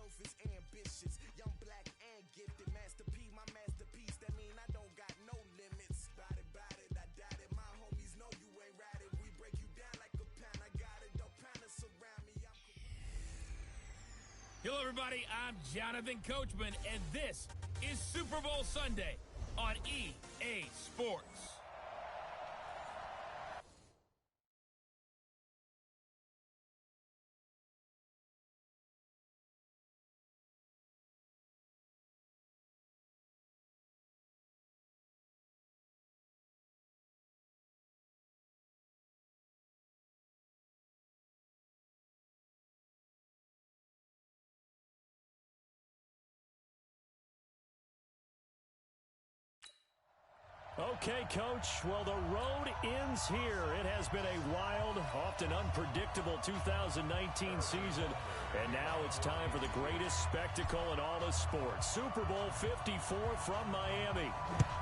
selfish, ambitious, young, black, and gifted. Master P, my masterpiece. That mean I don't got no limits. Bout it, I doubt it. My homies know you ain't ratted. We break you down like a pen. I got it, don't panic surround me. Hello, everybody. I'm Jonathan Coachman, and this is Super Bowl Sunday on EA Sports. Okay, Coach. Well, the road ends here. It has been a wild, often unpredictable 2019 season. And now it's time for the greatest spectacle in all of sports. Super Bowl 54 from Miami.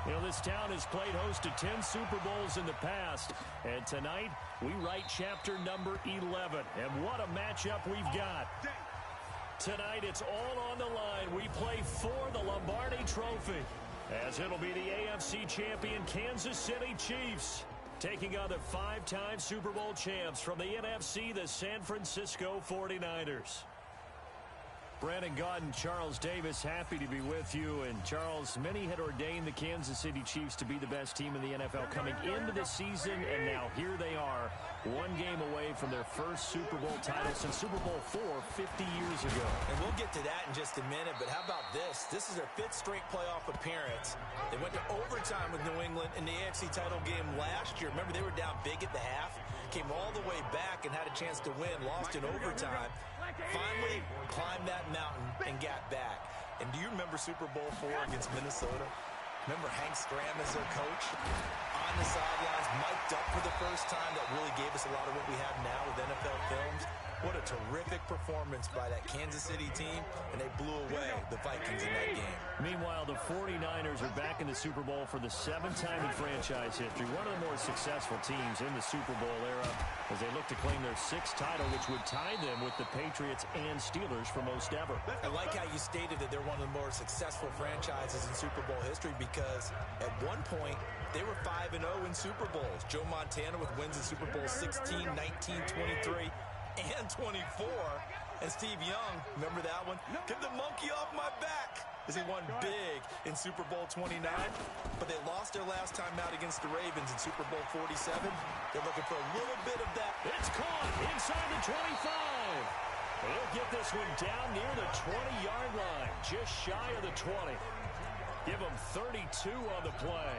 You know, this town has played host to 10 Super Bowls in the past. And tonight, we write chapter number 11. And what a matchup we've got. Tonight, it's all on the line. We play for the Lombardi Trophy, as it'll be the AFC champion Kansas City Chiefs taking on the five-time Super Bowl champs from the NFC, the San Francisco 49ers. Brandon Gaudin, Charles Davis, happy to be with you. And Charles, many had ordained the Kansas City Chiefs to be the best team in the NFL coming into the season, and now here they are, one game away from their first Super Bowl title since Super Bowl IV 50 years ago. And we'll get to that in just a minute, but how about this? This is their fifth straight playoff appearance. They went to overtime with New England in the AFC title game last year. Remember, they were down big at the half, came all the way back and had a chance to win, lost in overtime. Finally climbed that mountain and got back. And do you remember Super Bowl IV against Minnesota? Remember Hank Stram as their coach? On the sidelines, mic'd up for the first time. That really gave us a lot of what we have now with NFL films. What a terrific performance by that Kansas City team, and they blew away the Vikings in that game. Meanwhile, the 49ers are back in the Super Bowl for the seventh time in franchise history. One of the more successful teams in the Super Bowl era as they look to claim their sixth title, which would tie them with the Patriots and Steelers for most ever. I like how you stated that they're one of the more successful franchises in Super Bowl history because at one point, they were 5-0 in Super Bowls. Joe Montana with wins in Super Bowl 16, 19, 23, and 24. And Steve Young, remember that one? Get the monkey off my back as he won big in Super Bowl 29. But they lost their last time out against the Ravens in Super Bowl 47. They're looking for a little bit of that. It's caught inside the 25. They'll get this one down near the 20-yard line, just shy of the 20. Give them 32 on the play.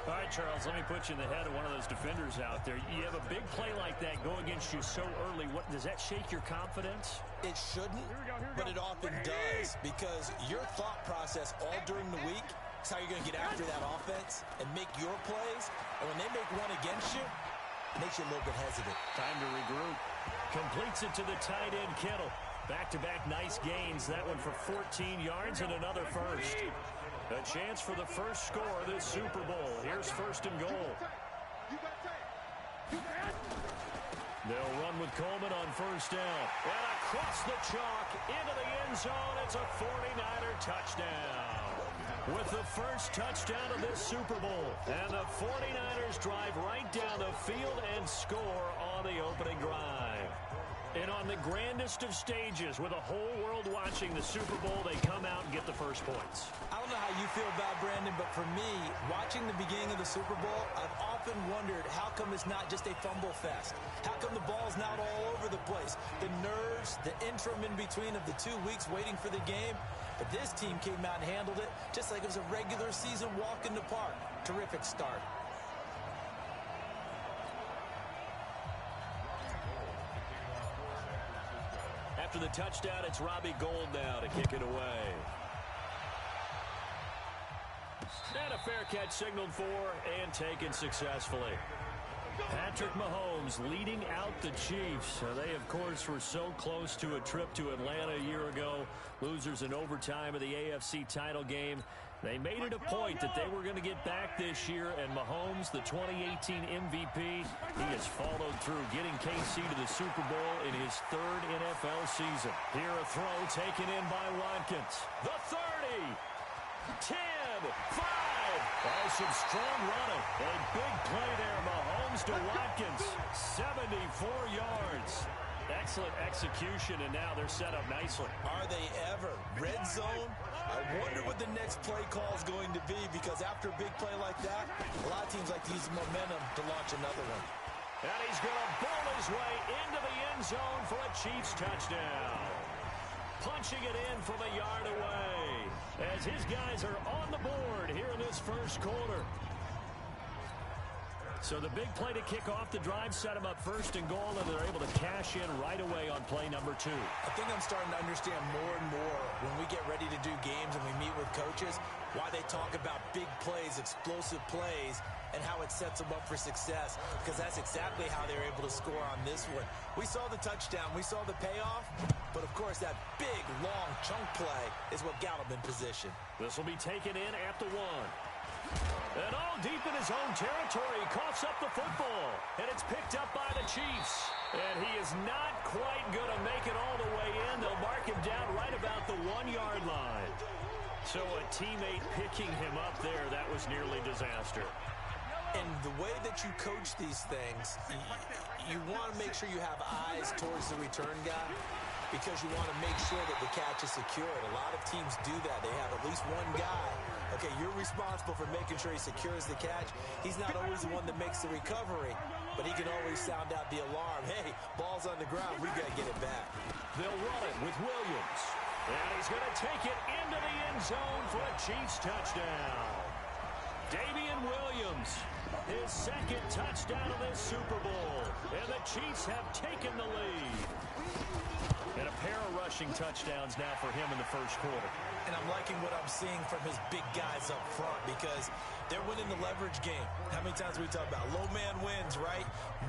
All right, Charles, let me put you in the head of one of those defenders out there. You have a big play like that go against you so early. What does that shake your confidence? It shouldn't, but it often does because your thought process all during the week is how you're going to get after that offense and make your plays. And when they make one against you, it makes you a little bit hesitant. Time to regroup. Completes it to the tight end, Kittle. Back-to-back nice gains. That one for 14 yards and another first. A chance for the first score of this Super Bowl. Here's first and goal. They'll run with Coleman on first down. And across the chalk into the end zone. It's a 49er touchdown. With the first touchdown of this Super Bowl. And the 49ers drive right down the field and score on the opening drive. And on the grandest of stages, with the whole world watching the Super Bowl, they come out and get the first points. I don't know how you feel about Brandon, but for me, watching the beginning of the Super Bowl, I've often wondered how come it's not just a fumble fest? How come the ball's not all over the place? The nerves, the interim in between of the 2 weeks waiting for the game. But this team came out and handled it just like it was a regular season walk in the park. Terrific start. After the touchdown, it's Robbie Gould now to kick it away. And a fair catch signaled for and taken successfully. Patrick Mahomes leading out the Chiefs. They, of course, were so close to a trip to Atlanta a year ago. Losers in overtime of the AFC title game. They made it a point that they were going to get back this year, and Mahomes, the 2018 MVP, he has followed through, getting KC to the Super Bowl in his third NFL season. Here a throw taken in by Watkins. The 30, 10, 5. Oh, some strong running. A big play there, Mahomes to Watkins, 74 yards. Excellent execution, and now they're set up nicely. Are they ever? Red zone? I wonder what the next play call is going to be, because after a big play like that, a lot of teams like to use momentum to launch another one. And he's going to bowl his way into the end zone for a Chiefs touchdown. Punching it in from a yard away as his guys are on the board here in this first quarter. So the big play to kick off the drive set them up first and goal, and they're able to cash in right away on play number 2. I think I'm starting to understand more and more when we get ready to do games and we meet with coaches why they talk about big plays, explosive plays, and how it sets them up for success, because that's exactly how they were able to score on this one. We saw the touchdown. We saw the payoff. But, of course, that big, long chunk play is what got them in position. This will be taken in at the 1. And all deep in his own territory, he coughs up the football. And it's picked up by the Chiefs. And he is not quite going to make it all the way in. They'll mark him down right about the 1-yard line. So a teammate picking him up there, that was nearly disaster. And the way that you coach these things, you want to make sure you have eyes towards the return guy, because you want to make sure that the catch is secured. A lot of teams do that. They have at least one guy. Okay, you're responsible for making sure he secures the catch. He's not always the one that makes the recovery, but he can always sound out the alarm. Hey, ball's on the ground. We've got to get it back. They'll run it with Williams. And he's going to take it into the end zone for a Chiefs touchdown. Damian Williams, his second touchdown of this Super Bowl. And the Chiefs have taken the lead. And a pair of rushing touchdowns now for him in the first quarter. And I'm liking what I'm seeing from his big guys up front, because they're winning the leverage game. How many times we talk about low man wins, right?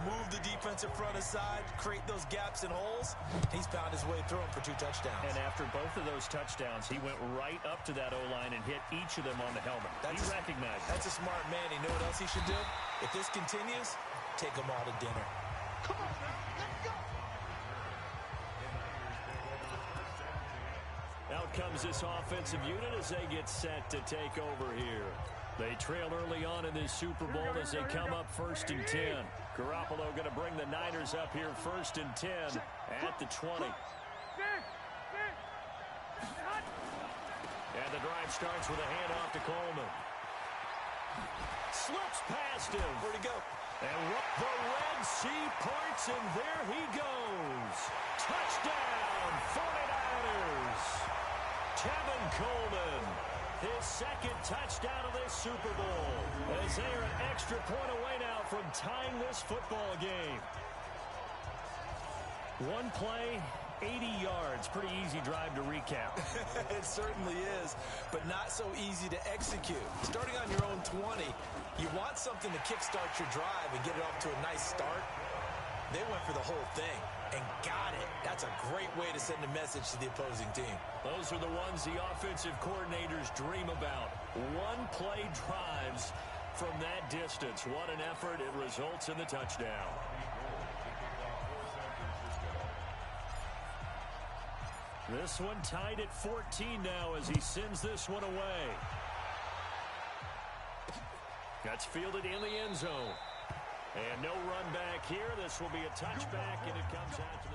Move the defensive front aside, create those gaps and holes. He's found his way through them for 2 touchdowns. And after both of those touchdowns, he went right up to that O-line and hit each of them on the helmet. He recognized it. That's a smart man. You know what else he should do? If this continues, take them all to dinner. Come on, man. Let's go. Out comes this offensive unit as they get set to take over here. They trail early on in this Super Bowl as they come up 1st and 10. Garoppolo going to bring the Niners up here 1st and 10 at the 20. And the drive starts with a handoff to Coleman. Slips past him. Where'd he go? And the Red Sea parts, and there he goes. Touchdown, 49ers. Tevin Coleman, his second touchdown of this Super Bowl, as they are an extra point away now from tying this football game. One play, 80 yards. Pretty easy drive to recap. It certainly is, but not so easy to execute. Starting on your own 20, you want something to kickstart your drive and get it off to a nice start. They went for the whole thing and got it. That's a great way to send a message to the opposing team. Those are the ones the offensive coordinators dream about. One-play drives from that distance. What an effort. It results in the touchdown. This one tied at 14 now as he sends this one away. That's fielded in the end zone. And no run back here. This will be a touchback, and it comes out to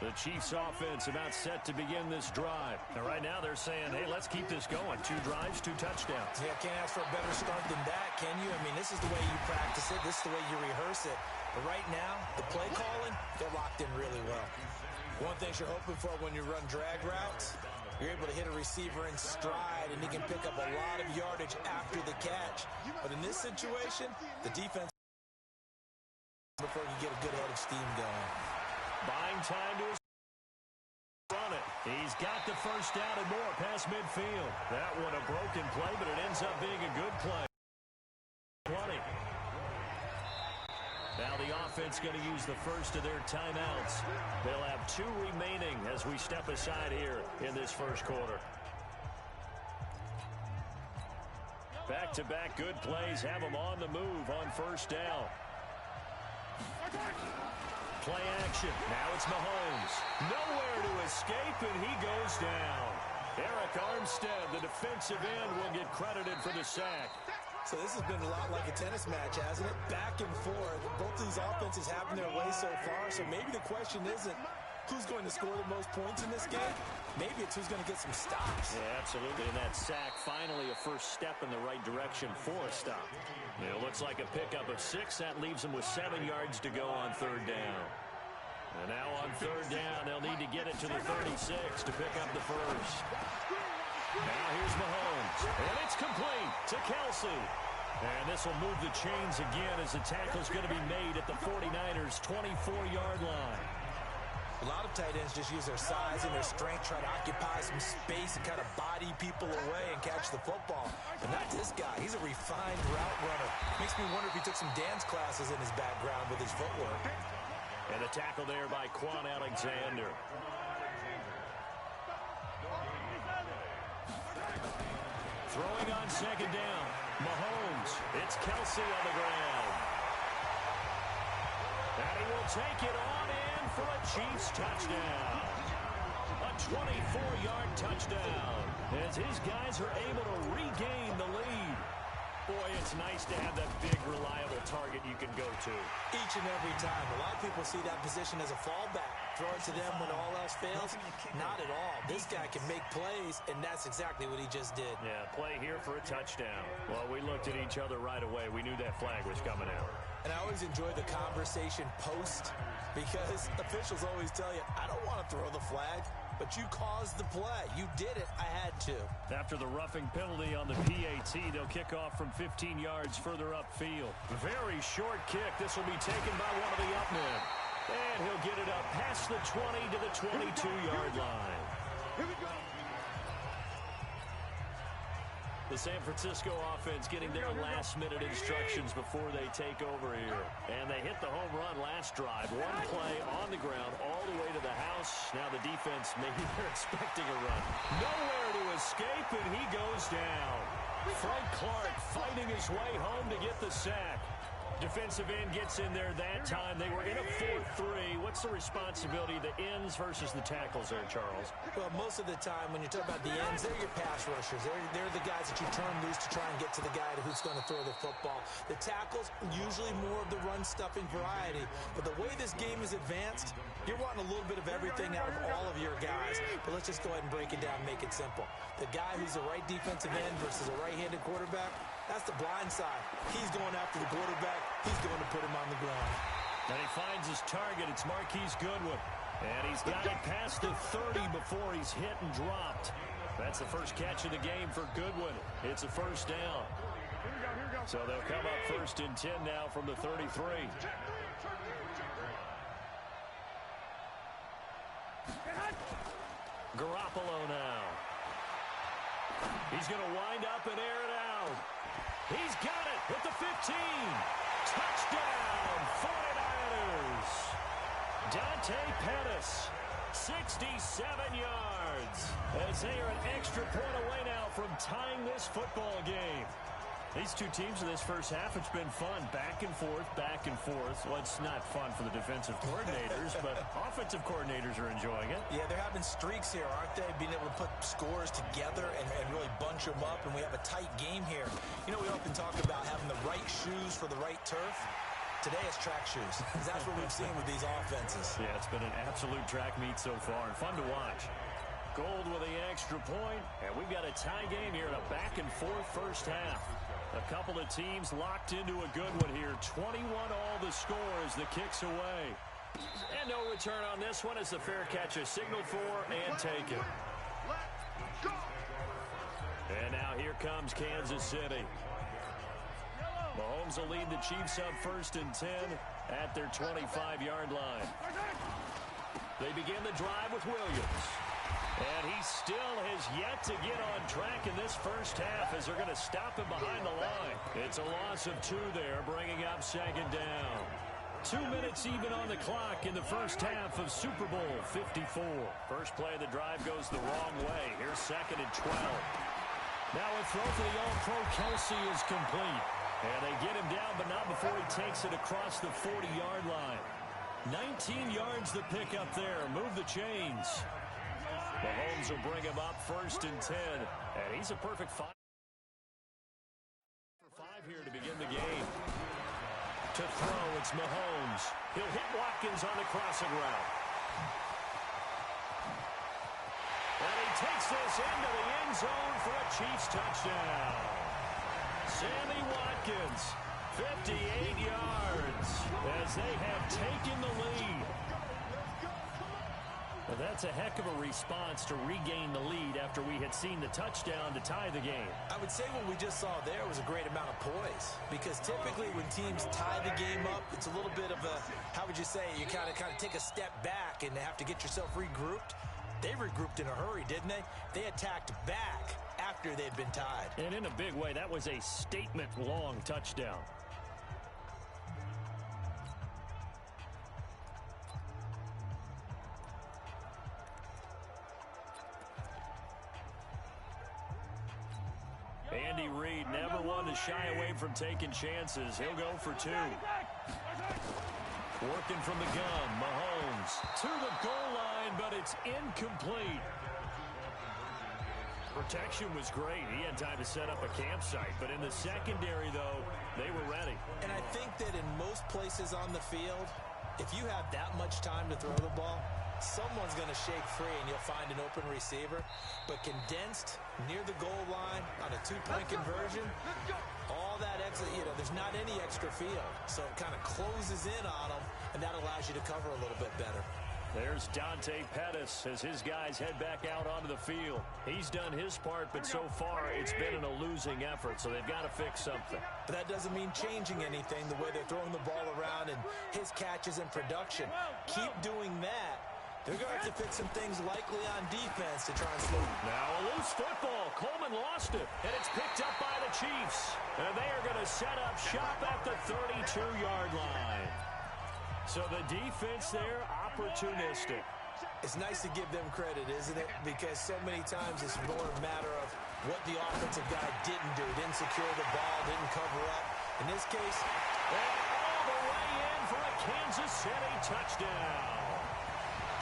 the Chiefs offense about set to begin this drive. And right now they're saying, hey, let's keep this going. 2 drives, 2 touchdowns. Yeah, can't ask for a better start than that, can you? I mean, this is the way you practice it. This is the way you rehearse it. But right now, the play calling, they're locked in really well. One thing you're hoping for when you run drag routes, you're able to hit a receiver in stride, and he can pick up a lot of yardage after the catch. But in this situation, the defense before you get a good head of steam going. Buying time to his run it. He's got the first down and more past midfield. That one a broken play, but it ends up being a good play. 20. Now now, the offense going to use the first of their timeouts. They'll have 2 remaining as we step aside here in this first quarter. Back-to-back good plays have them on the move on first down. Play action. Now it's Mahomes. Nowhere to escape, and he goes down. Eric Armstead, the defensive end, will get credited for the sack. So this has been a lot like a tennis match, hasn't it? Back and forth. Both these offenses having their way so far. So maybe the question isn't who's going to score the most points in this game. Maybe it's who's going to get some stops. Yeah, absolutely. And that sack, finally a first step in the right direction for a stop. It looks like a pickup of 6. That leaves them with 7 yards to go on third down. And now on third down, they'll need to get it to the 36 to pick up the first. Now here's Mahomes, and it's complete to Kelsey. And this will move the chains again as the tackle's going to be made at the 49ers' 24-yard line. A lot of tight ends just use their size and their strength, try to occupy some space and kind of body people away and catch the football. But not this guy. He's a refined route runner. Makes me wonder if he took some dance classes in his background with his footwork. And the tackle there by Quan Alexander. Throwing on second down. Mahomes. It's Kelsey on the ground. And he will take it on in for a Chiefs touchdown. A 24-yard touchdown as his guys are able to regain the lead. Boy, it's nice to have that big, reliable target you can go to. Each and every time. A lot of people see that position as a fallback. Throw it to them when all else fails. Not at all. This guy can make plays, and that's exactly what he just did. Yeah, play here for a touchdown. Well, we looked at each other right away. We knew that flag was coming out. And I always enjoy the conversation post because officials always tell you, I don't want to throw the flag, but you caused the play. You did it. I had to. After the roughing penalty on the PAT, they'll kick off from 15 yards further upfield. Very short kick. This will be taken by one of the up men. And he'll get it up past the 20 to the 22-yard line. Here we go. The San Francisco offense getting their last-minute instructions before they take over here. And they hit the home run last drive. One play on the ground all the way to the house. Now the defense, maybe they're expecting a run. Nowhere to escape, and he goes down. Frank Clark fighting his way home to get the sack. Defensive end gets in there that time. They were in a 4-3. What's the responsibility of the ends versus the tackles there, Charles? Well, most of the time when you talk about the ends, they're your pass rushers. They're the guys that you turn loose to try and get to the guy who's going to throw the football. The tackles, usually more of the run-stuffing variety. But the way this game is advanced, you're wanting a little bit of everything out of all of your guys. But let's just go ahead and break it down and make it simple. The guy who's the right defensive end versus a right-handed quarterback, that's the blind side. He's going after the quarterback. He's going to put him on the ground. And he finds his target. It's Marquise Goodwin. And he's got it past the 30 before he's hit and dropped. That's the first catch of the game for Goodwin. It's a first down. So they'll come up first and 10 now from the 33. Garoppolo now. He's going to wind up and air it out. He's got it at the 15. Touchdown, 49ers. Dante Pettis, 67 yards. As they are an extra point away now from tying this football game. These two teams in this first half, it's been fun. Back and forth, back and forth. Well, it's not fun for the defensive coordinators, but offensive coordinators are enjoying it. Yeah, they're having streaks here, aren't they? Being able to put scores together and really bunch them up, and we have a tight game here. You know, we often talk about having the right shoes for the right turf. Today it's track shoes. That's what we've seen with these offenses. Yeah, it's been an absolute track meet so far, and fun to watch. Gold with the extra point, and we've got a tie game here in a back-and-forth first half. A couple of teams locked into a good one here. 21 all the score as the kick's away. And no return on this one as the fair catch is signaled for and taken. And now here comes Kansas City. Mahomes will lead the Chiefs up first and 10 at their 25-yard line. They begin the drive with Williams. And he still has yet to get on track in this first half as they're going to stop him behind the line. It's a loss of 2 there, bringing up second down. 2 minutes even on the clock in the first half of Super Bowl 54. First play of the drive goes the wrong way. Here's 2nd and 12. Now a throw for the All-Pro Kelsey is complete. And they get him down, but not before he takes it across the 40-yard line. 19 yards the pick up there. Move the chains. Mahomes will bring him up 1st and 10. And he's a perfect 5 here to begin the game. To throw, it's Mahomes. He'll hit Watkins on the crossing route. And he takes this into the end zone for a Chiefs touchdown. Sammy Watkins, 58 yards, as they have taken the lead. Well, that's a heck of a response to regain the lead after we had seen the touchdown to tie the game. I would say what we just saw there was a great amount of poise, because typically when teams tie the game up, it's a little bit of a, how would you say, you kind of take a step back and have to get yourself regrouped. They regrouped in a hurry, didn't they? They attacked back after they'd been tied. And in a big way, that was a statement-long touchdown. Andy Reid never one to shy away from taking chances. He'll go for 2. Working from the gun, Mahomes to the goal line, but it's incomplete. Protection was great. He had time to set up a campsite, but in the secondary, though, they were ready. And I think that in most places on the field, if you have that much time to throw the ball, someone's going to shake free and you'll find an open receiver. But condensed near the goal line on a 2-point conversion, all that extra, there's not any extra field. So it kind of closes in on them, and that allows you to cover a little bit better. There's Dante Pettis as his guys head back out onto the field. He's done his part, but so far it's been a losing effort, so they've got to fix something. But that doesn't mean changing anything, the way they're throwing the ball around and his catches and production. Keep doing that. They're going to have to fix some things likely on defense to try and slow. Now a loose football. Coleman lost it, and it's picked up by the Chiefs. And they are going to set up shop at the 32-yard line. So the defense there, opportunistic. It's nice to give them credit, isn't it? Because so many times it's more a matter of what the offensive guy didn't do. Didn't secure the ball, didn't cover up. In this case, and all the way in for a Kansas City touchdown.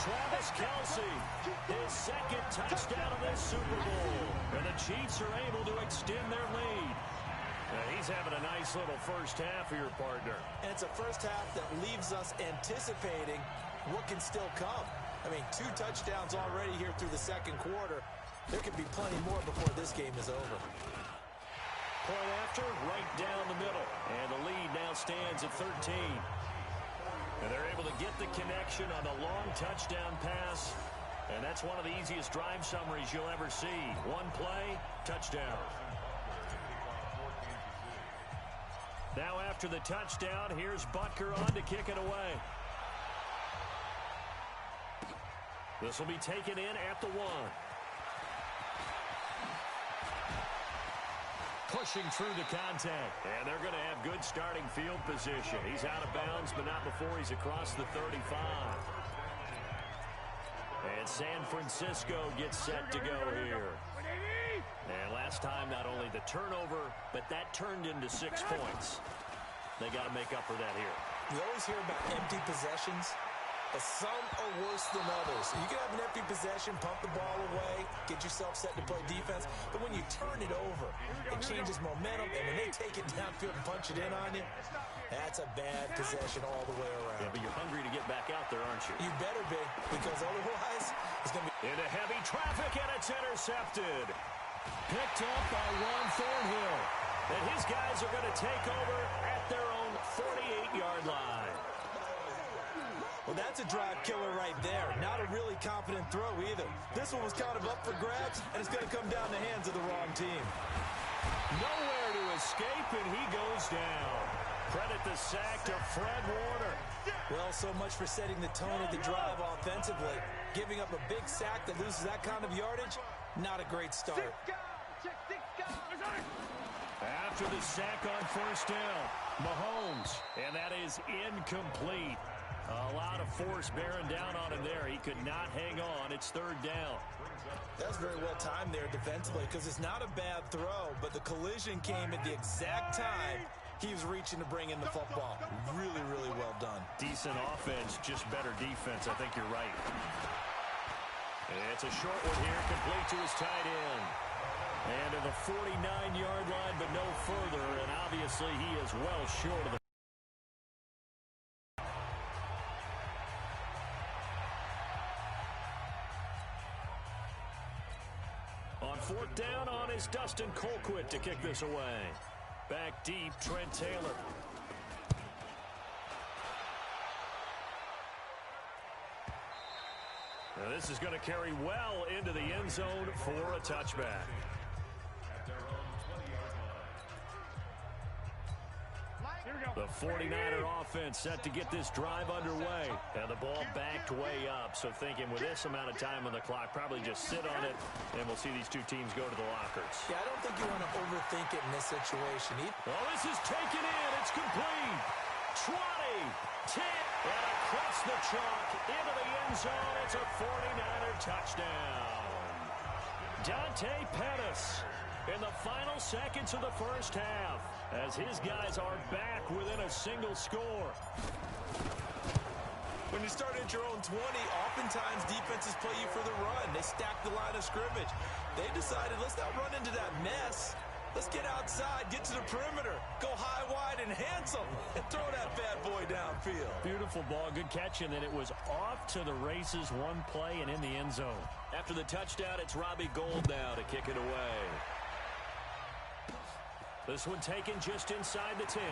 Travis Kelce, his 2nd touchdown of this Super Bowl. And the Chiefs are able to extend their lead. He's having a nice little first half for your partner. And it's a first half that leaves us anticipating what can still come. I mean, 2 touchdowns already here through the 2nd quarter. There could be plenty more before this game is over. Point after, right down the middle. And the lead now stands at 13. And they're able to get the connection on a long touchdown pass. And that's one of the easiest drive summaries you'll ever see. 1 play, touchdown. Now after the touchdown, here's Butker on to kick it away. This will be taken in at the 1. Pushing through the contact. And they're going to have good starting field position. He's out of bounds, but not before he's across the 35. And San Francisco gets set to go here. And last time, not only the turnover, but that turned into 6 points. They got to make up for that here. You always hear about empty possessions, but some are worse than others. You can have an empty possession, pump the ball away, get yourself set to play defense, but when you turn it over, it changes momentum, and when they take it downfield and punch it in on you, that's a bad possession all the way around. Yeah, but you're hungry to get back out there, aren't you? You better be, because otherwise, it's going to be... Into heavy traffic, and it's intercepted. Picked up by Juan Thornhill. And his guys are going to take over at their own 48-yard line. Well, that's a drive killer right there. Not a really confident throw either. This one was kind of up for grabs, and it's going to come down the hands of the wrong team. Nowhere to escape, and he goes down. Credit the sack to Fred Warner. Well, so much for setting the tone of the drive offensively. Giving up a big sack that loses that kind of yardage, not a great start. After the sack on first down, Mahomes, and that is incomplete. A lot of force bearing down on him there. He could not hang on. It's third down. That was very well timed there defensively because it's not a bad throw, but the collision came at the exact time he was reaching to bring in the football. Really, really well done. Decent offense, just better defense. I think you're right. It's a short one here, complete to his tight end. And to the 49-yard line, but no further, and obviously he is well short of the on fourth down on is Dustin Colquitt to kick this away. Back deep, Trent Taylor. Now this is going to carry well into the end zone for a touchback. The 49er offense set to get this drive underway. And the ball backed way up. So thinking with this amount of time on the clock, probably just sit on it, and we'll see these two teams go to the lockers. Yeah, I don't think you want to overthink it in this situation. Oh, this is taken in. It's complete. 20, 10, and across the chalk into the end zone. It's a 49er touchdown. Dante Pettis in the final seconds of the first half, as his guys are back within a single score. When you start at your own 20, oftentimes defenses play you for the run. They stack the line of scrimmage. They decided, let's not run into that mess. Let's get outside, get to the perimeter, go high, wide, and handsome, and throw that bad boy downfield. Beautiful ball, good catch, and then it was off to the races, one play, and in the end zone. After the touchdown, it's Robbie Gould now to kick it away. This one taken just inside the 10.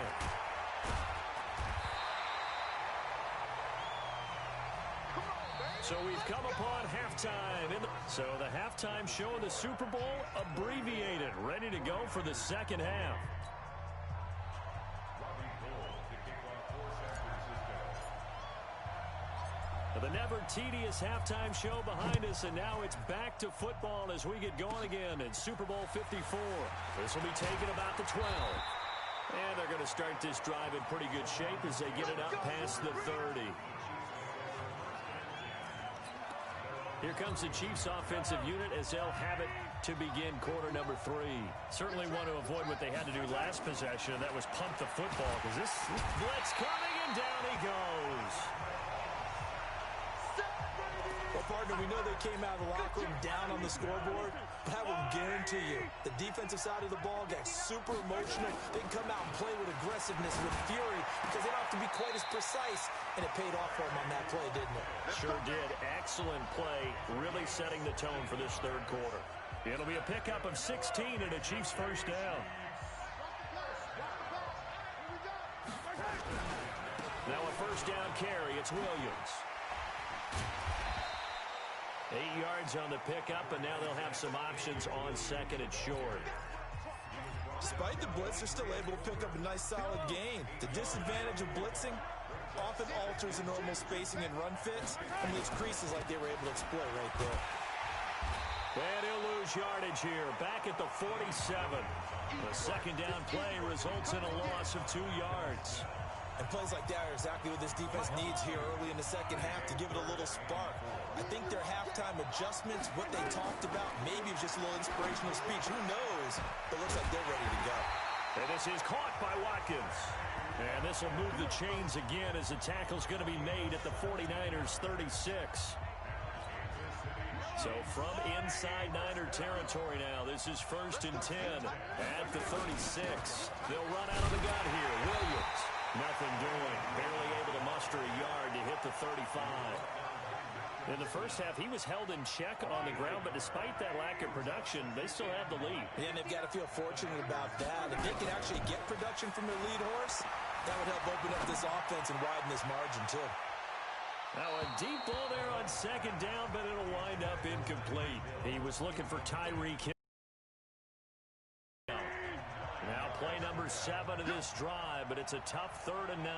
So we've come upon halftime. So the halftime show of the Super Bowl abbreviated, ready to go for the second half. The never tedious halftime show behind us, and now it's back to football as we get going again in Super Bowl 54. This will be taken about the 12. And they're going to start this drive in pretty good shape as they get it up past the 30. Here comes the Chiefs offensive unit as they'll have it to begin quarter number 3. Certainly want to avoid what they had to do last possession, and that was pump the football, because this blitz coming, and down he goes. Well, partner, we know they came out of the locker room down on the scoreboard, but I will guarantee you the defensive side of the ball got super emotional. They can come out and play with aggressiveness, with fury, because they don't have to be quite as precise, and it paid off for them on that play, didn't it? Sure did. Excellent play, really setting the tone for this third quarter. It'll be a pickup of 16 and a Chiefs first down. Now a first down carry. It's Williams. 8 yards on the pickup, and now they'll have some options on second and short. Despite the blitz, they're still able to pick up a nice, solid gain. The disadvantage of blitzing often alters the normal spacing and run fits and leaves creases like they were able to exploit right there. And he'll lose yardage here, back at the 47. The second down play results in a loss of 2 yards. And plays like that are exactly what this defense needs here early in the second half to give it a little spark. I think their halftime adjustments, what they talked about, maybe it was just a little inspirational speech. Who knows? But it looks like they're ready to go. And this is caught by Watkins. And this will move the chains again as the tackle's going to be made at the 49ers 36. So from inside Niner territory now, this is 1st and 10 at the 36. They'll run out of the gun here. Williams, nothing doing. Barely able to muster a yard to hit the 35. In the first half, he was held in check on the ground, but despite that lack of production, they still have the lead. Yeah, and they've got to feel fortunate about that. If they can actually get production from their lead horse, that would help open up this offense and widen this margin, too. Now a deep ball there on second down, but it'll wind up incomplete. He was looking for Tyreek Hill. Now play number 7 of this drive, but it's a tough 3rd and 9.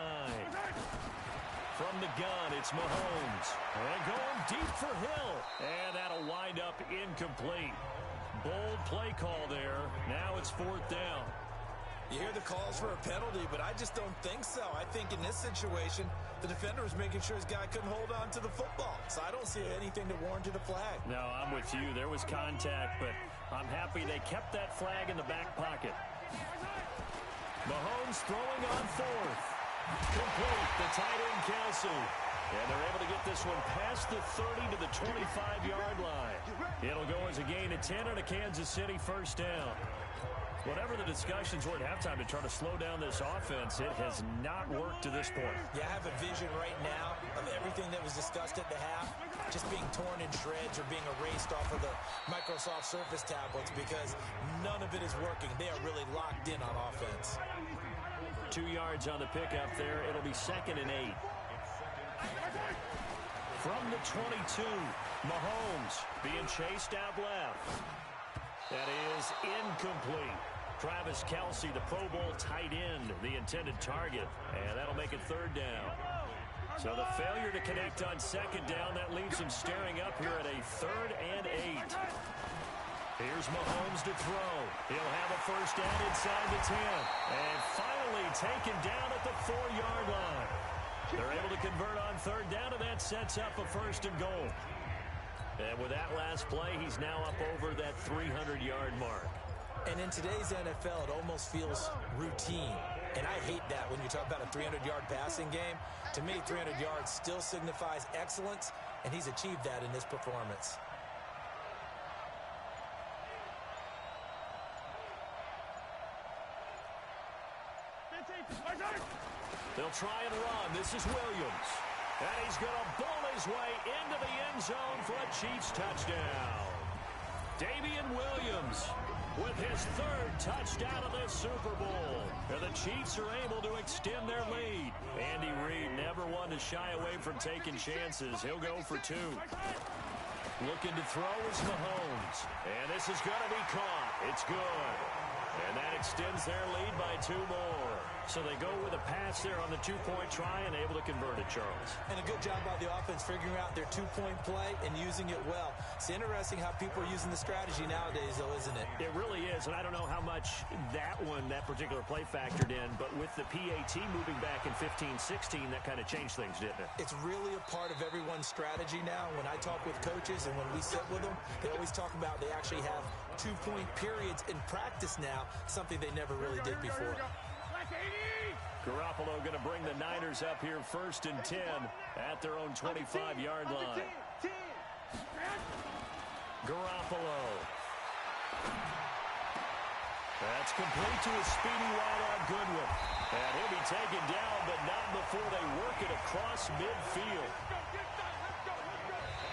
From the gun, it's Mahomes. And going deep for Hill. And that'll wind up incomplete. Bold play call there. Now it's 4th down. You hear the calls for a penalty, but I just don't think so. I think in this situation, the defender was making sure his guy couldn't hold on to the football. So I don't see anything to warrant a flag. No, I'm with you. There was contact, but I'm happy they kept that flag in the back pocket. Mahomes throwing on fourth. Complete. The tight end, Kelsey. And they're able to get this one past the 30 to the 25-yard line. It'll go as a gain of 10 on a Kansas City first down. Whatever the discussions were at halftime to try to slow down this offense, it has not worked to this point. Yeah, I have a vision right now of everything that was discussed at the half just being torn in shreds or being erased off of the Microsoft Surface tablets because none of it is working. They are really locked in on offense. 2 yards on the pickup there. It'll be 2nd and 8. From the 22, Mahomes being chased out left. That is incomplete. Travis Kelce, the Pro Bowl tight end, the intended target. And that'll make it 3rd down. So the failure to connect on 2nd down, that leaves him staring up here at a 3rd and 8. Here's Mahomes to throw. He'll have a first down inside the 10. And finally taken down at the 4-yard line. They're able to convert on 3rd down, and that sets up a 1st and goal. And with that last play, he's now up over that 300-yard mark. And in today's NFL, it almost feels routine. And I hate that when you talk about a 300-yard passing game. To me, 300 yards still signifies excellence, and he's achieved that in this performance. They'll try and run. This is Williams. And he's going to bull his way into the end zone for a Chiefs touchdown. Damian Williams with his 3rd touchdown of the Super Bowl. And the Chiefs are able to extend their lead. Andy Reid never one to shy away from taking chances. He'll go for 2. Looking to throw is Mahomes. And this is going to be caught. It's good. And that extends their lead by 2 more. So they go with a pass there on the 2-point try and able to convert it, Charles. And a good job by the offense figuring out their 2-point play and using it well. It's interesting how people are using the strategy nowadays, though, isn't it? It really is, and I don't know how much that particular play factored in, but with the PAT moving back in 15-16, that kind of changed things, didn't it? It's really a part of everyone's strategy now. When I talk with coaches and when we sit with them, they always talk about they actually have 2-point periods in practice now, something they never really did before. Garoppolo going to bring the Niners up here 1st and 10 at their own 25-yard line. Garoppolo. That's complete to a speedy wide out Goodwin. And he'll be taken down, but not before they work it across midfield.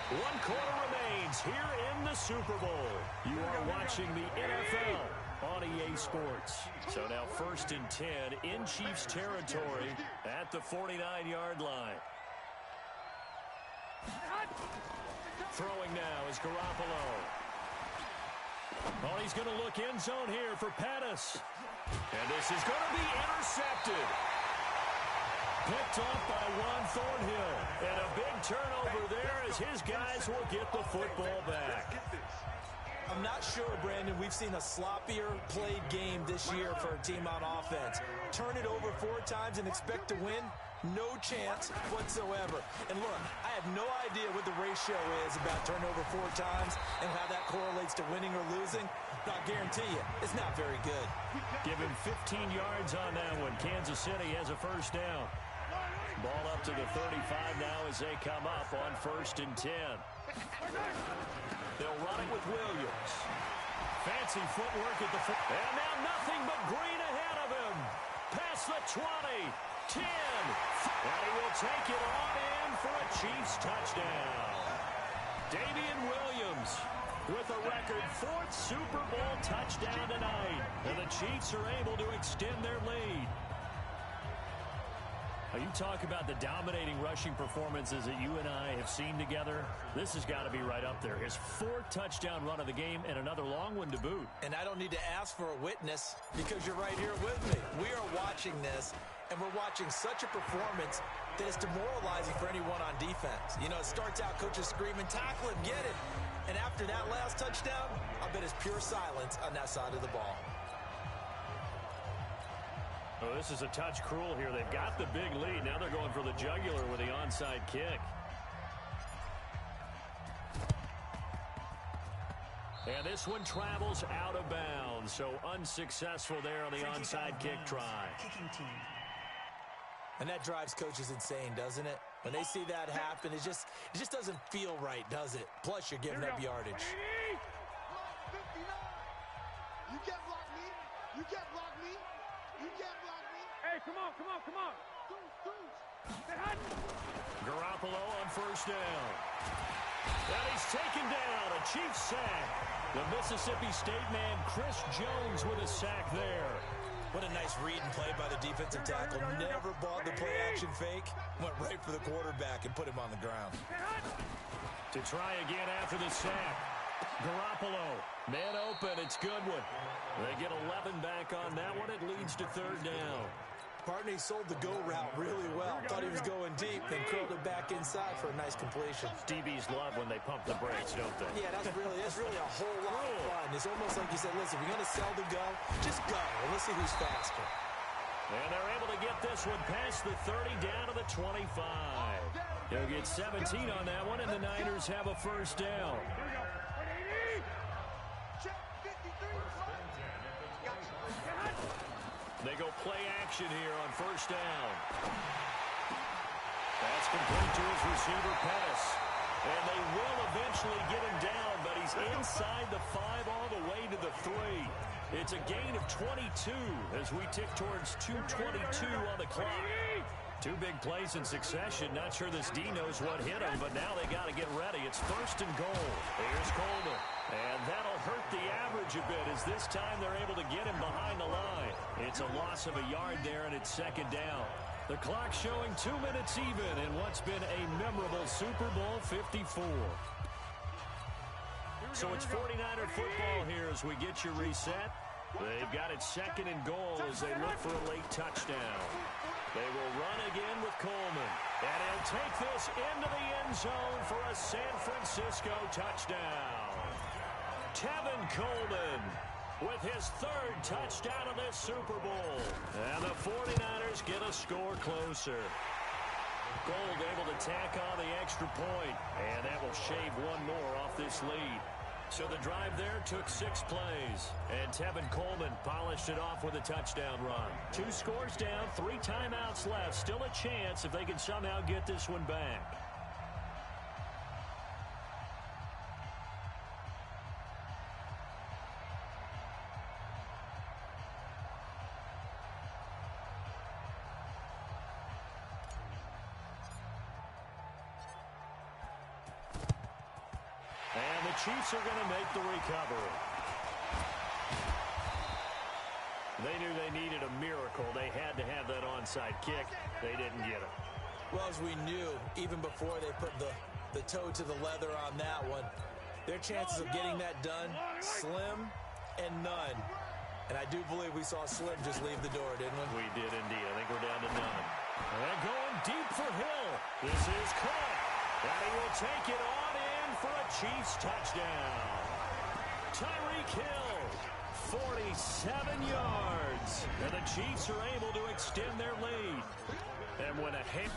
1 quarter remains here in the Super Bowl. You are watching the NFL on EA Sports. So now 1st and 10 in Chiefs territory at the 49-yard line. Throwing now is Garoppolo. Oh, he's going to look end zone here for Pettis. And this is going to be intercepted. Picked off by Juan Thornhill. And a big turnover there as his guys will get the football back. I'm not sure, Brandon, we've seen a sloppier played game this year for a team on offense. Turn it over 4 times and expect to win? No chance whatsoever. And look, I have no idea what the ratio is about turnover 4 times and how that correlates to winning or losing. But I guarantee you, it's not very good. Give him 15 yards on that one. Kansas City has a first down. Ball up to the 35 now as they come up on 1st and 10. They'll run it with Williams. Fancy footwork at the foot. And now nothing but green ahead of him. Past the 20, 10. And he will take it on in for a Chiefs touchdown. Damian Williams with a record 4th Super Bowl touchdown tonight. And the Chiefs are able to extend their lead. You talk about the dominating rushing performances that you and I have seen together. This has got to be right up there. His 4th touchdown run of the game and another long one to boot. And I don't need to ask for a witness because you're right here with me. We are watching this, and we're watching such a performance that is demoralizing for anyone on defense. You know, it starts out coaches screaming, tackle him, get it. And after that last touchdown, I bet it's pure silence on that side of the ball. This is a touch cruel here. They've got the big lead. Now they're going for the jugular with the onside kick. And this one travels out of bounds, so unsuccessful there on the onside kick try. And that drives coaches insane, doesn't it? When they see that happen, it just doesn't feel right, does it? Plus, you're giving up yardage. You can't block me. You can't block me. You can't block me. Hey, come on. Garoppolo on first down. And he's taken down. A Chiefs sack. The Mississippi State man, Chris Jones, with a sack there. What a nice read and play by the defensive tackle. Never bought the play-action fake. Went right for the quarterback and put him on the ground. To try again after the sack. Garoppolo, man open, it's Goodwin. They get 11 back on that one. It leads to third down. Partner, he sold the go route really well. Thought he was going deep, then curled it back inside for a nice completion. DBs love when they pump the brakes, don't they? Yeah, that's really a whole lot of fun. It's almost like you said, listen, if you're going to sell the go, just go, and let's see who's faster. And they're able to get this one past the 30 down to the 25. They'll get 17 on that one, and the Niners have a first down. They go play action here on first down. That's complete to his receiver, Pettis. And they will eventually get him down, but he's inside the 5 all the way to the 3. It's a gain of 22 as we tick towards 2:22 on the clock. Two big plays in succession. Not sure this D knows what hit him, but now they got to get ready. It's first and goal. Here's Coleman. And that'll hurt the average a bit as this time they're able to get him behind the line. It's a loss of a yard there, and it's second down. The clock showing 2 minutes even in what's been a memorable Super Bowl 54. So it's 49er football here as we get you reset. They've got it second and goal as they look for a late touchdown. They will run again with Coleman. And he'll take this into the end zone for a San Francisco touchdown. Tevin Coleman with his third touchdown of this Super Bowl. And the 49ers get a score closer. Gold able to tack on the extra point. And that will shave one more off this lead. So the drive there took 6 plays. And Tevin Coleman polished it off with a touchdown run. 2 scores down, 3 timeouts left. Still a chance if they can somehow get this one back. Chiefs are going to make the recovery. They knew they needed a miracle. They had to have that onside kick. They didn't get it. Well, as we knew, even before they put the toe to the leather on that one, their chances of getting that done, slim and none. And I do believe we saw Slim just leave the door, didn't we? We did indeed. I think we're down to none. And going deep for Hill. This is caught. And he will take it on in for a Chiefs touchdown. Tyreek Hill, 47 yards. And the Chiefs are able to extend their lead. And when a hit.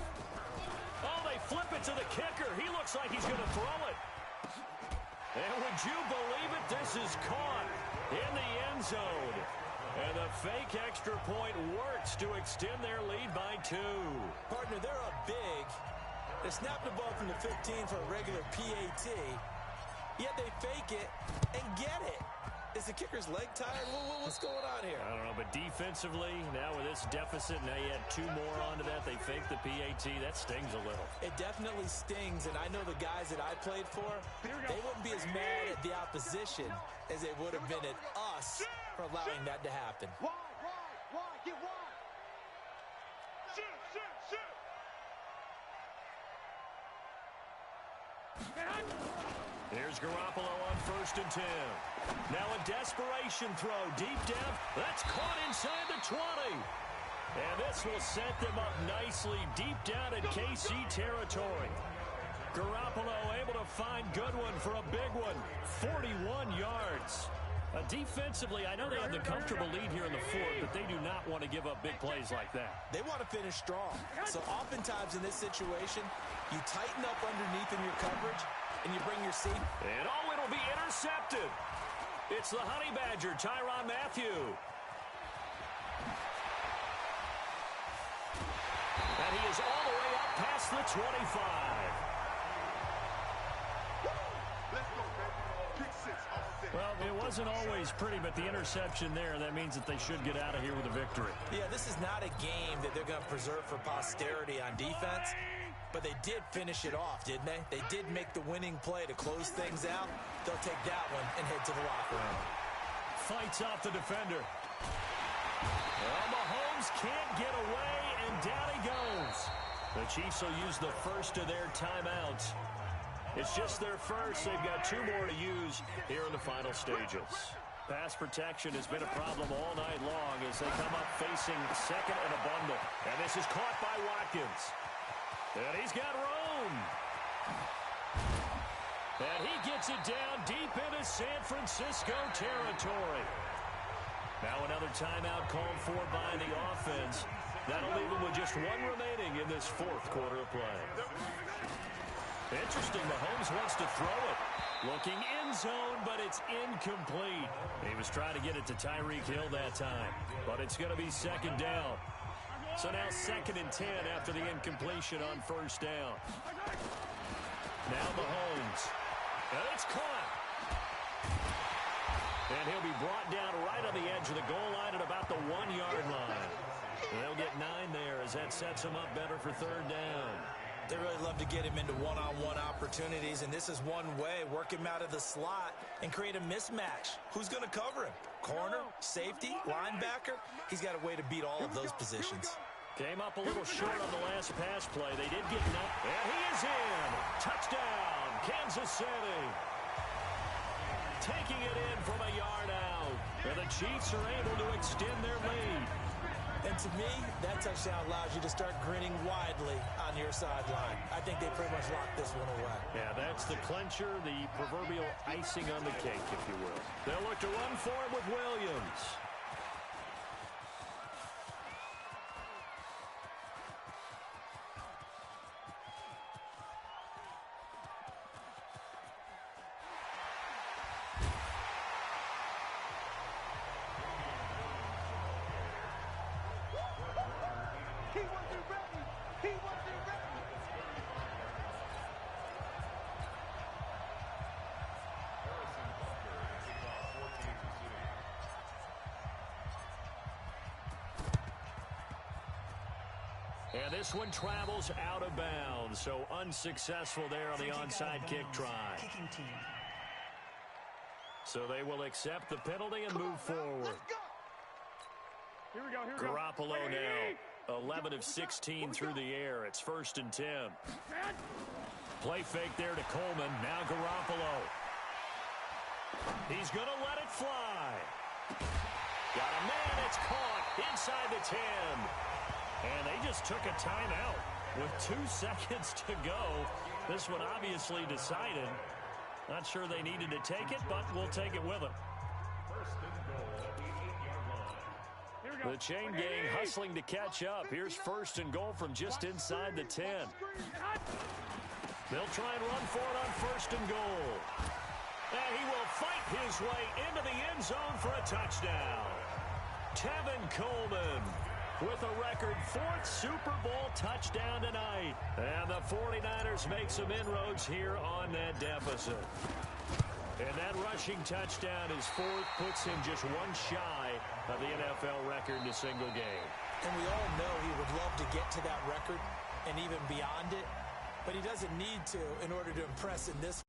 Oh, they flip it to the kicker. He looks like he's going to throw it. And would you believe it? This is caught in the end zone. And the fake extra point works to extend their lead by 2. Partner, they're up big. They snap the ball from the 15 for a regular PAT, yet they fake it and get it. Is the kicker's leg tired? What's going on here? I don't know, but defensively, now with this deficit, now you add 2 more onto that. They fake the PAT. That stings a little. It definitely stings, and I know the guys that I played for, they wouldn't be as mad at the opposition as they would have been at us for allowing that to happen. Why? Get wide. Shoot. Here's Garoppolo on first and 10. Now a desperation throw deep down. That's caught inside the 20. And this will set them up nicely deep down in KC territory. Garoppolo able to find Goodwin for a big one. 41 yards. Defensively, I know they have the comfortable lead here in the fourth, but they do not want to give up big plays like that. They want to finish strong. So oftentimes in this situation, you tighten up underneath in your coverage, and you bring your seam. And it'll be intercepted. It's the Honey Badger, Tyrann Mathieu. And he is all the way up past the 25. Well, it wasn't always pretty, but the interception there, that means that they should get out of here with a victory. Yeah, this is not a game that they're going to preserve for posterity on defense, but they did finish it off, didn't they? They did make the winning play to close things out. They'll take that one and head to the locker room. Fights off the defender. Well, Mahomes can't get away, and down he goes. The Chiefs will use the first of their timeouts. It's just their first. They've got 2 more to use here in the final stages. Pass protection has been a problem all night long as they come up facing second and a bundle. And this is caught by Watkins. And he's got room. And he gets it down deep into San Francisco territory. Now another timeout called for by the offense. That'll leave them with just 1 remaining in this fourth quarter of play. Interesting, Mahomes wants to throw it. Looking in zone, but it's incomplete. He was trying to get it to Tyreek Hill that time, but it's going to be second down. So now 2nd and 10 after the incompletion on first down. Now Mahomes. And it's caught. And he'll be brought down right on the edge of the goal line at about the 1-yard line. They'll get 9 there as that sets them up better for third down. They really love to get him into one-on-one opportunities, and this is one way. Work him out of the slot and create a mismatch. Who's going to cover him? Corner, safety, linebacker? He's got a way to beat all of those positions. Came up a little short on the last pass play. They did get enough. And he is in. Touchdown, Kansas City. Taking it in from a yard out. And the Chiefs are able to extend their lead. And to me, that touchdown allows you to start grinning widely on your sideline. I think they pretty much locked this one away. Yeah, that's the clincher, the proverbial icing on the cake, if you will. They'll look to run for it with Williams. And this one travels out of bounds, so unsuccessful there on the onside kick try. So they will accept the penalty and move forward. Here we go. Garoppolo now, 11 of 16 through the air. It's 1st and 10. Play fake there to Coleman. Now Garoppolo. He's going to let it fly. Got a man. It's caught inside the 10. And they just took a timeout with 2 seconds to go. This one obviously decided. Not sure they needed to take it, but we'll take it with them. The chain gang hustling to catch up. Here's 1st and goal from just inside the 10. They'll try and run for it on 1st and goal. And he will fight his way into the end zone for a touchdown. Tevin Coleman with a record 4th Super Bowl touchdown tonight. And the 49ers make some inroads here on that deficit. And that rushing touchdown is 4th, puts him just 1 shy of the NFL record in a single game. And we all know he would love to get to that record and even beyond it, but he doesn't need to in order to impress in this